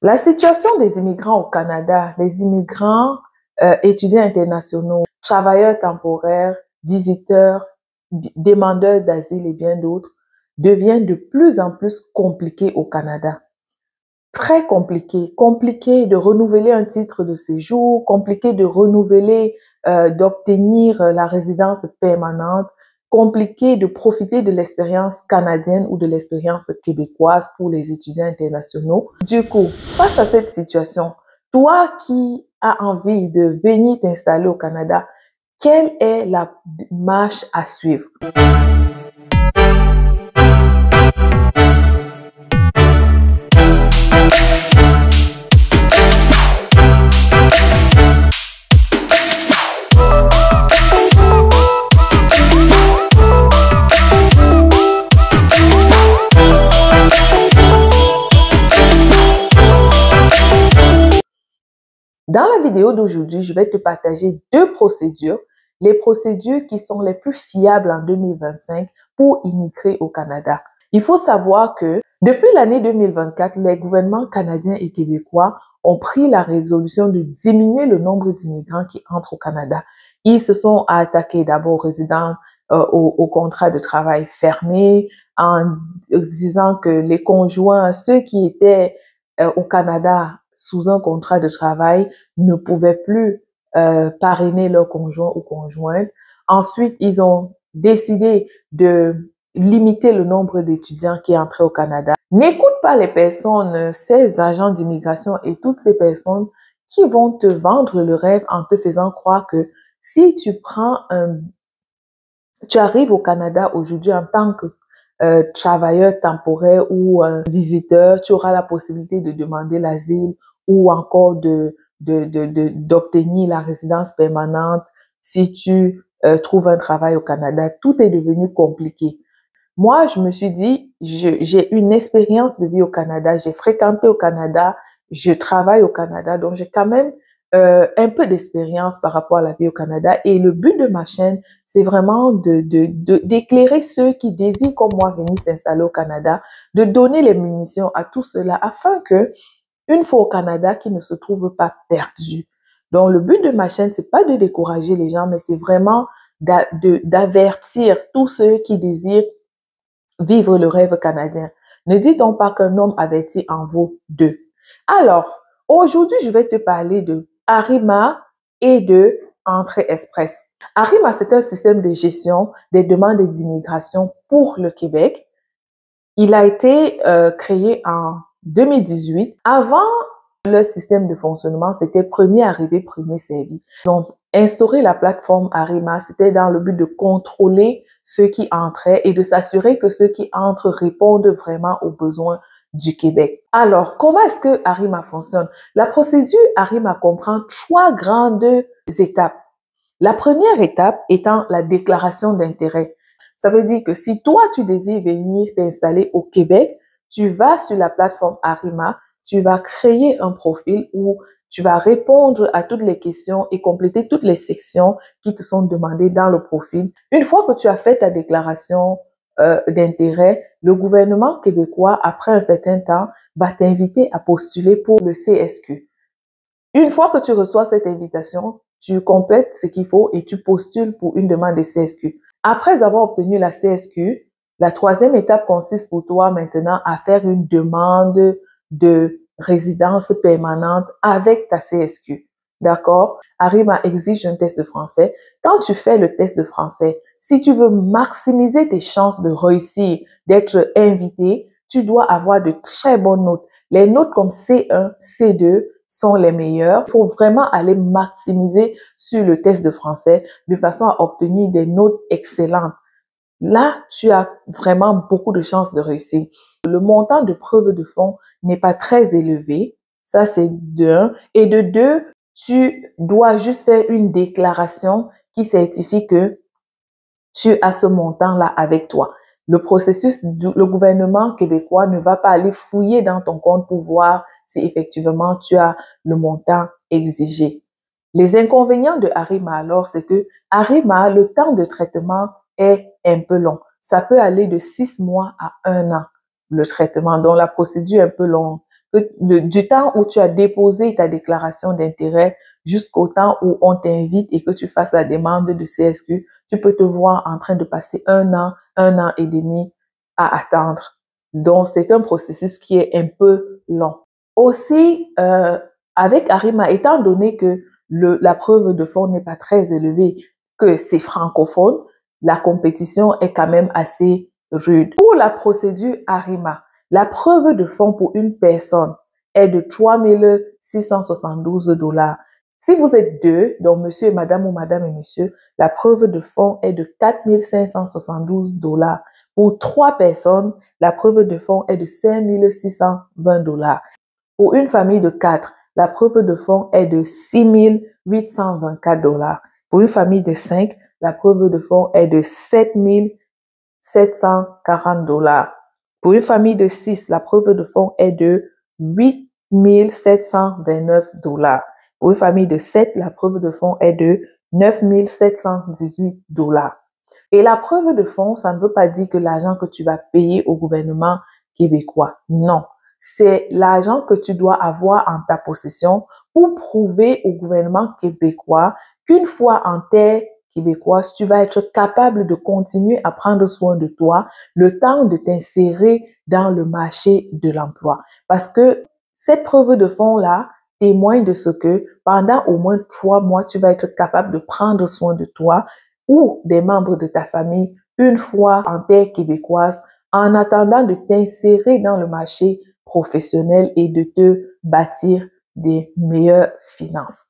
La situation des immigrants au Canada, les immigrants étudiants internationaux, travailleurs temporaires, visiteurs, demandeurs d'asile et bien d'autres, devient de plus en plus compliquée au Canada. Très compliqué. Compliqué de renouveler un titre de séjour, compliqué de renouveler, d'obtenir la résidence permanente, compliqué de profiter de l'expérience canadienne ou de l'expérience québécoise pour les étudiants internationaux. Du coup, face à cette situation, toi qui as envie de venir t'installer au Canada, quelle est la marche à suivre? Dans la vidéo d'aujourd'hui, je vais te partager deux procédures, les procédures qui sont les plus fiables en 2025 pour immigrer au Canada. Il faut savoir que depuis l'année 2024, les gouvernements canadiens et québécois ont pris la résolution de diminuer le nombre d'immigrants qui entrent au Canada. Ils se sont attaqués d'abord aux résidents au contrat de travail fermé en disant que les conjoints, ceux qui étaient au Canada sous un contrat de travail ne pouvaient plus parrainer leur conjoint ou conjointe. Ensuite, ils ont décidé de limiter le nombre d'étudiants qui entraient au Canada. N'écoute pas les personnes, ces agents d'immigration et toutes ces personnes qui vont te vendre le rêve en te faisant croire que si tu arrives au Canada aujourd'hui en tant que travailleur temporaire ou visiteur, tu auras la possibilité de demander l'asile ou encore d'obtenir la résidence permanente si tu trouves un travail au Canada. Tout est devenu compliqué. Moi, je me suis dit, j'ai une expérience de vie au Canada, j'ai fréquenté au Canada, je travaille au Canada, donc j'ai quand même un peu d'expérience par rapport à la vie au Canada. Et le but de ma chaîne, c'est vraiment d'éclairer ceux qui désirent, comme moi, venir s'installer au Canada, de donner les munitions à tout cela afin que, une fois au Canada, qu'ils ne se trouvent pas perdus. Donc, le but de ma chaîne, c'est pas de décourager les gens, mais c'est vraiment d'avertir tous ceux qui désirent vivre le rêve canadien. Ne dis donc pas qu'un homme averti en vaut deux. Alors, aujourd'hui, je vais te parler de Arrima et de Entrée Express. Arrima, c'est un système de gestion des demandes d'immigration pour le Québec. Il a été créé en 2018. Avant, le système de fonctionnement, c'était premier arrivé, premier servi. Ils ont instauré la plateforme Arrima, c'était dans le but de contrôler ceux qui entraient et de s'assurer que ceux qui entrent répondent vraiment aux besoins du Québec. Alors, comment est-ce que Arrima fonctionne? La procédure Arrima comprend trois grandes étapes. La première étape étant la déclaration d'intérêt. Ça veut dire que si toi, tu désires venir t'installer au Québec, tu vas sur la plateforme Arrima, tu vas créer un profil où tu vas répondre à toutes les questions et compléter toutes les sections qui te sont demandées dans le profil. Une fois que tu as fait ta déclaration d'intérêt, le gouvernement québécois, après un certain temps, va t'inviter à postuler pour le CSQ. Une fois que tu reçois cette invitation, tu complètes ce qu'il faut et tu postules pour une demande de CSQ. Après avoir obtenu la CSQ, la troisième étape consiste pour toi maintenant à faire une demande de résidence permanente avec ta CSQ. D'accord? Arrima exige un test de français. Quand tu fais le test de français, si tu veux maximiser tes chances de réussir, d'être invité, tu dois avoir de très bonnes notes. Les notes comme C1, C2 sont les meilleures. Il faut vraiment aller maximiser sur le test de français de façon à obtenir des notes excellentes. Là, tu as vraiment beaucoup de chances de réussir. Le montant de preuve de fonds n'est pas très élevé. Ça, c'est de 1. Et de 2, tu dois juste faire une déclaration qui certifie que tu as ce montant-là avec toi. Le processus, le gouvernement québécois ne va pas aller fouiller dans ton compte pour voir si effectivement tu as le montant exigé. Les inconvénients de Arrima alors, c'est que Arrima, le temps de traitement est un peu long. Ça peut aller de 6 mois à 1 an, le traitement, donc la procédure est un peu longue. du temps où tu as déposé ta déclaration d'intérêt jusqu'au temps où on t'invite et que tu fasses la demande de CSQ, tu peux te voir en train de passer 1 an et demi à attendre. Donc, c'est un processus qui est un peu long. Aussi, avec Arima, étant donné que la preuve de fonds n'est pas très élevée, que c'est francophone, la compétition est quand même assez rude. Pour la procédure Arima, la preuve de fonds pour une personne est de 3 672 $. Si vous êtes deux, donc monsieur et madame ou madame et monsieur, la preuve de fonds est de 4 572 $. Pour 3 personnes, la preuve de fonds est de 5 620 $. Pour une famille de 4, la preuve de fonds est de 6 824 $. Pour une famille de 5, la preuve de fonds est de 7 740 $. Pour une famille de 6, la preuve de fonds est de 8 729 $. Pour une famille de 7, la preuve de fonds est de 9 718 $. Et la preuve de fonds, ça ne veut pas dire que l'argent que tu vas payer au gouvernement québécois. Non. C'est l'argent que tu dois avoir en ta possession pour prouver au gouvernement québécois qu'une fois en terre québécoise, tu vas être capable de continuer à prendre soin de toi le temps de t'insérer dans le marché de l'emploi. Parce que cette preuve de fonds-là témoigne de ce que pendant au moins 3 mois, tu vas être capable de prendre soin de toi ou des membres de ta famille une fois en terre québécoise en attendant de t'insérer dans le marché professionnel et de te bâtir des meilleures finances.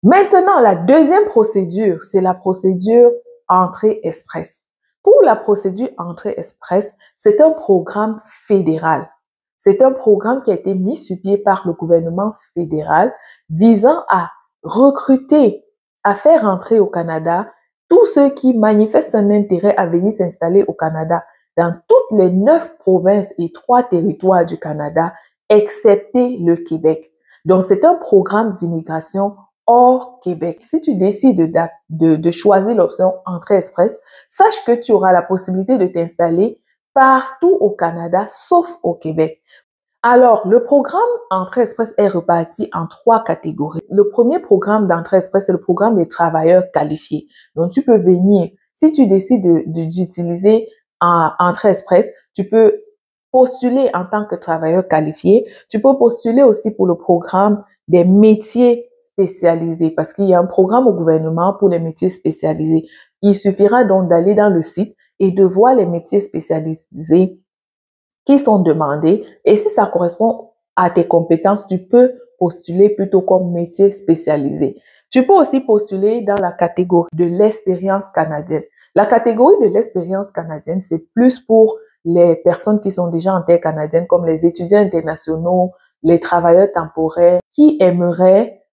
Maintenant, la deuxième procédure, c'est la procédure Entrée Express. Pour la procédure Entrée Express, c'est un programme fédéral. C'est un programme qui a été mis sur pied par le gouvernement fédéral visant à recruter, à faire entrer au Canada tous ceux qui manifestent un intérêt à venir s'installer au Canada dans toutes les 9 provinces et 3 territoires du Canada, excepté le Québec. Donc, c'est un programme d'immigration hors Québec. Si tu décides de choisir l'option Entrée Express, sache que tu auras la possibilité de t'installer partout au Canada, sauf au Québec. Alors, le programme Entrée Express est reparti en 3 catégories. Le premier programme d'Entrée Express, c'est le programme des travailleurs qualifiés. Donc, tu peux venir, si tu décides d'utiliser Entrée Express, tu peux postuler en tant que travailleur qualifié. Tu peux postuler aussi pour le programme des métiers spécialisés parce qu'il y a un programme au gouvernement pour les métiers spécialisés. Il suffira donc d'aller dans le site et de voir les métiers spécialisés qui sont demandés et si ça correspond à tes compétences, tu peux postuler plutôt comme métier spécialisé. Tu peux aussi postuler dans la catégorie de l'expérience canadienne. La catégorie de l'expérience canadienne, c'est plus pour les personnes qui sont déjà en terre canadienne, comme les étudiants internationaux, les travailleurs temporaires qui aimeraient,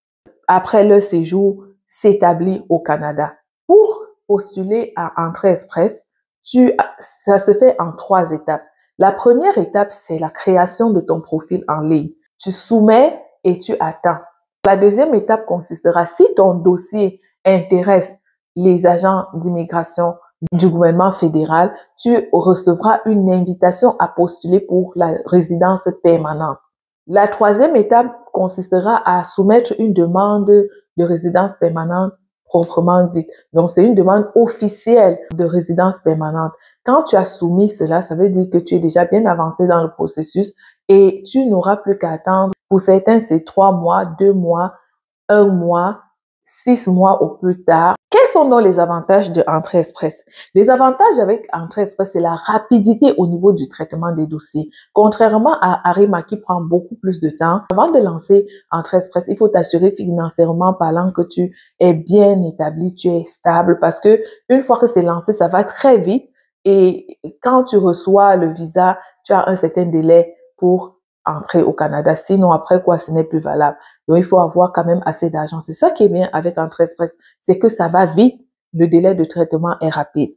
après leur séjour, s'établir au Canada. Pour postuler à Entrée Express, ça se fait en 3 étapes. La première étape, c'est la création de ton profil en ligne. Tu soumets et tu attends. La deuxième étape consistera, si ton dossier intéresse les agents d'immigration du gouvernement fédéral, tu recevras une invitation à postuler pour la résidence permanente. La troisième étape consistera à soumettre une demande de résidence permanente proprement dite. Donc, c'est une demande officielle de résidence permanente. Quand tu as soumis cela, ça veut dire que tu es déjà bien avancé dans le processus et tu n'auras plus qu'à attendre. Pour certains, c'est 3 mois, 2 mois, 1 mois, 6 mois au plus tard. Quels sont donc les avantages de Entrée Express? Les avantages avec Entrée Express, c'est la rapidité au niveau du traitement des dossiers. Contrairement à Arima qui prend beaucoup plus de temps, avant de lancer Entrée Express, il faut t'assurer financièrement parlant que tu es bien établi, tu es stable parce que une fois que c'est lancé, ça va très vite et quand tu reçois le visa, tu as un certain délai pour entrer au Canada. Sinon, après quoi, ce n'est plus valable. Donc, il faut avoir quand même assez d'argent. C'est ça qui est bien avec Entrée Express, c'est que ça va vite, le délai de traitement est rapide.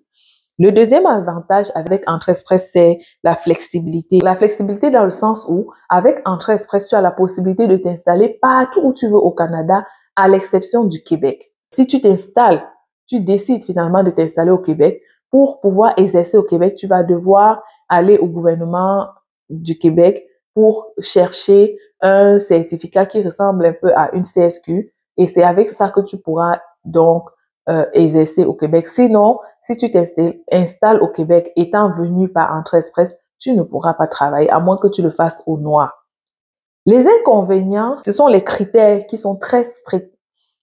Le deuxième avantage avec Entrée Express, c'est la flexibilité. La flexibilité dans le sens où, avec Entrée Express, tu as la possibilité de t'installer partout où tu veux au Canada, à l'exception du Québec. Si tu t'installes, tu décides finalement de t'installer au Québec, pour pouvoir exercer au Québec, tu vas devoir aller au gouvernement du Québec pour chercher un certificat qui ressemble un peu à une CSQ et c'est avec ça que tu pourras donc exercer au Québec. Sinon, si tu t'installes au Québec étant venu par Entrée Express, tu ne pourras pas travailler à moins que tu le fasses au noir. Les inconvénients, ce sont les critères qui sont très stricts.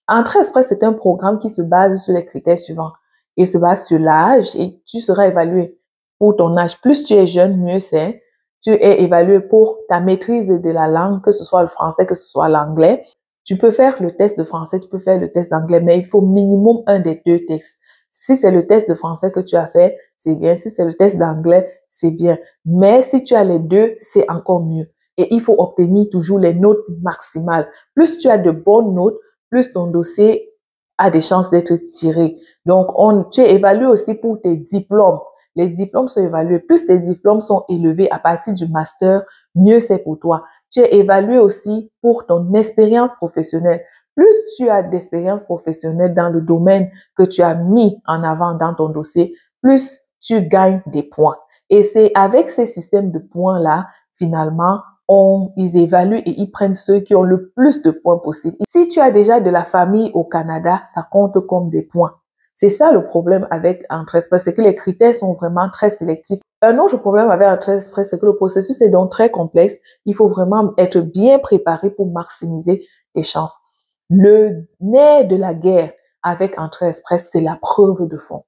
Entrée Express, c'est un programme qui se base sur les critères suivants. Il se base sur l'âge et tu seras évalué pour ton âge. Plus tu es jeune, mieux c'est. Tu es évalué pour ta maîtrise de la langue, que ce soit le français, que ce soit l'anglais. Tu peux faire le test de français, tu peux faire le test d'anglais, mais il faut minimum un des deux tests. Si c'est le test de français que tu as fait, c'est bien. Si c'est le test d'anglais, c'est bien. Mais si tu as les deux, c'est encore mieux. Et il faut obtenir toujours les notes maximales. Plus tu as de bonnes notes, plus ton dossier a des chances d'être tiré. Donc, tu es évalué aussi pour tes diplômes. Les diplômes sont évalués. Plus tes diplômes sont élevés à partir du master, mieux c'est pour toi. Tu es évalué aussi pour ton expérience professionnelle. Plus tu as d'expérience professionnelle dans le domaine que tu as mis en avant dans ton dossier, plus tu gagnes des points. Et c'est avec ces systèmes de points-là, finalement, ils évaluent et ils prennent ceux qui ont le plus de points possible. Si tu as déjà de la famille au Canada, ça compte comme des points. C'est ça le problème avec Entrée Express, c'est que les critères sont vraiment très sélectifs. Un autre problème avec Entrée Express, c'est que le processus est donc très complexe. Il faut vraiment être bien préparé pour maximiser tes chances. Le nerf de la guerre avec Entrée Express, c'est la preuve de fonds.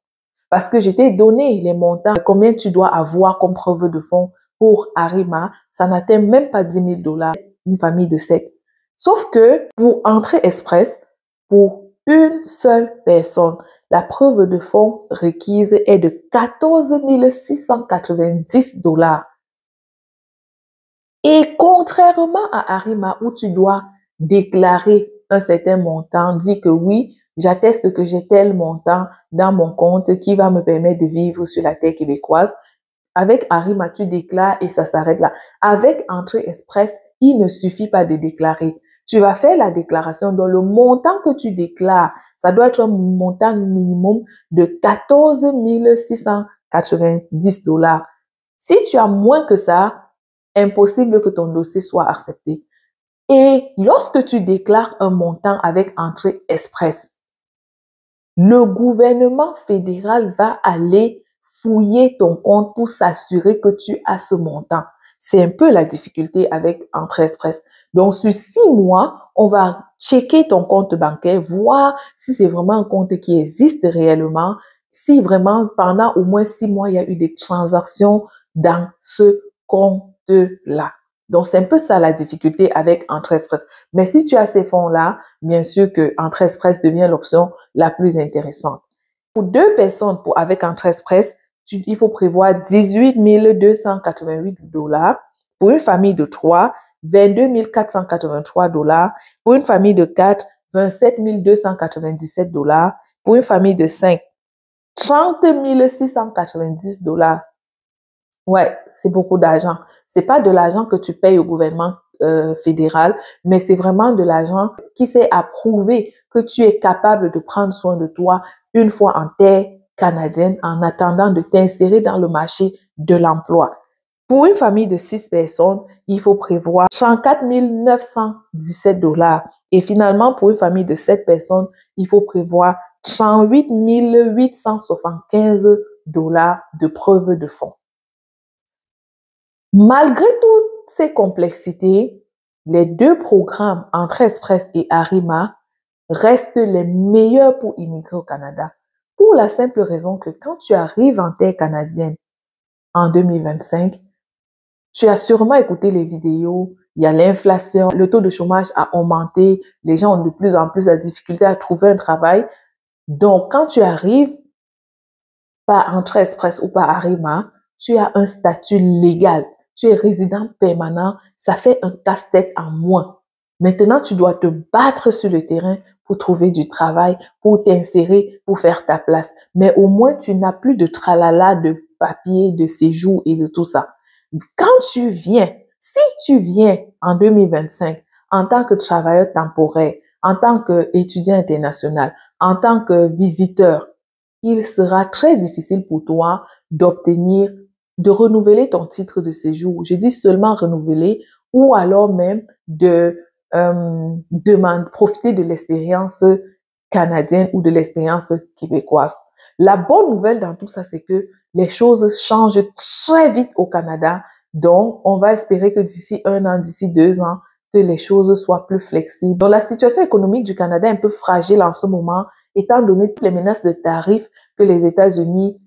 Parce que je t'ai donné les montants, combien tu dois avoir comme preuve de fonds pour Arima, ça n'atteint même pas 10 000 $, une famille de 7. Sauf que pour Entrée Express, pour une seule personne, la preuve de fonds requise est de 14 690 $. Et contrairement à Arima, où tu dois déclarer un certain montant, dis que oui, j'atteste que j'ai tel montant dans mon compte qui va me permettre de vivre sur la terre québécoise. Avec Arima, tu déclares et ça s'arrête là. Avec Entrée Express, il ne suffit pas de déclarer. Tu vas faire la déclaration dans le montant que tu déclares. Ça doit être un montant minimum de 14 690 $. Si tu as moins que ça, impossible que ton dossier soit accepté. Et lorsque tu déclares un montant avec Entrée Express, le gouvernement fédéral va aller fouiller ton compte pour s'assurer que tu as ce montant. C'est un peu la difficulté avec Entrée Express. Donc, sur 6 mois, on va checker ton compte bancaire, voir si c'est vraiment un compte qui existe réellement, si vraiment pendant au moins 6 mois, il y a eu des transactions dans ce compte-là. Donc, c'est un peu ça la difficulté avec Entrée Express. Mais si tu as ces fonds-là, bien sûr que Entrée Express devient l'option la plus intéressante. Pour 2 personnes avec Entrée Express, il faut prévoir 18 288 $. Pour une famille de 3, 22 483 $. Pour une famille de 4, 27 297 $. Pour une famille de 5, 30 690 $. Ouais, c'est beaucoup d'argent. C'est pas de l'argent que tu payes au gouvernement fédéral, mais c'est vraiment de l'argent qui s'est approuvé que tu es capable de prendre soin de toi une fois en terre canadienne en attendant de t'insérer dans le marché de l'emploi. Pour une famille de 6 personnes, il faut prévoir 104 917 $. Et finalement, pour une famille de 7 personnes, il faut prévoir 108 875 $ de preuve de fonds. Malgré toutes ces complexités, les 2 programmes Entrée Express et Arima restent les meilleurs pour immigrer au Canada. Pour la simple raison que quand tu arrives en terre canadienne en 2025, tu as sûrement écouté les vidéos, il y a l'inflation, le taux de chômage a augmenté, les gens ont de plus en plus de difficultés à trouver un travail. Donc, quand tu arrives par Entrée Express ou par Arima, tu as un statut légal. Tu es résident permanent, ça fait un casse-tête en moins. Maintenant, tu dois te battre sur le terrain pour trouver du travail, pour t'insérer, pour faire ta place. Mais au moins, tu n'as plus de tralala de papier, de séjour et de tout ça. Quand si tu viens en 2025 en tant que travailleur temporaire, en tant qu'étudiant international, en tant que visiteur, il sera très difficile pour toi d'obtenir de renouveler ton titre de séjour. Je dis seulement renouveler ou alors même de profiter de l'expérience canadienne ou de l'expérience québécoise. La bonne nouvelle dans tout ça, c'est que les choses changent très vite au Canada. Donc, on va espérer que d'ici 1 an, d'ici 2 ans, que les choses soient plus flexibles. Donc, la situation économique du Canada est un peu fragile en ce moment, étant donné toutes les menaces de tarifs que les États-Unis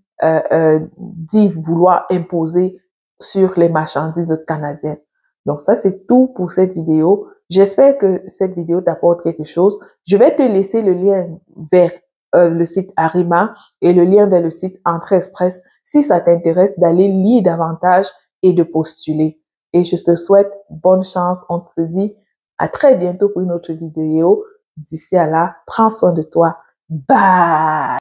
disent vouloir imposer sur les marchandises canadiennes. Donc, ça, c'est tout pour cette vidéo. J'espère que cette vidéo t'apporte quelque chose. Je vais te laisser le lien vers le site Arima et le lien vers le site Entrée Express si ça t'intéresse d'aller lire davantage et de postuler. Et je te souhaite bonne chance. On se dit à très bientôt pour une autre vidéo. D'ici à là, prends soin de toi. Bye!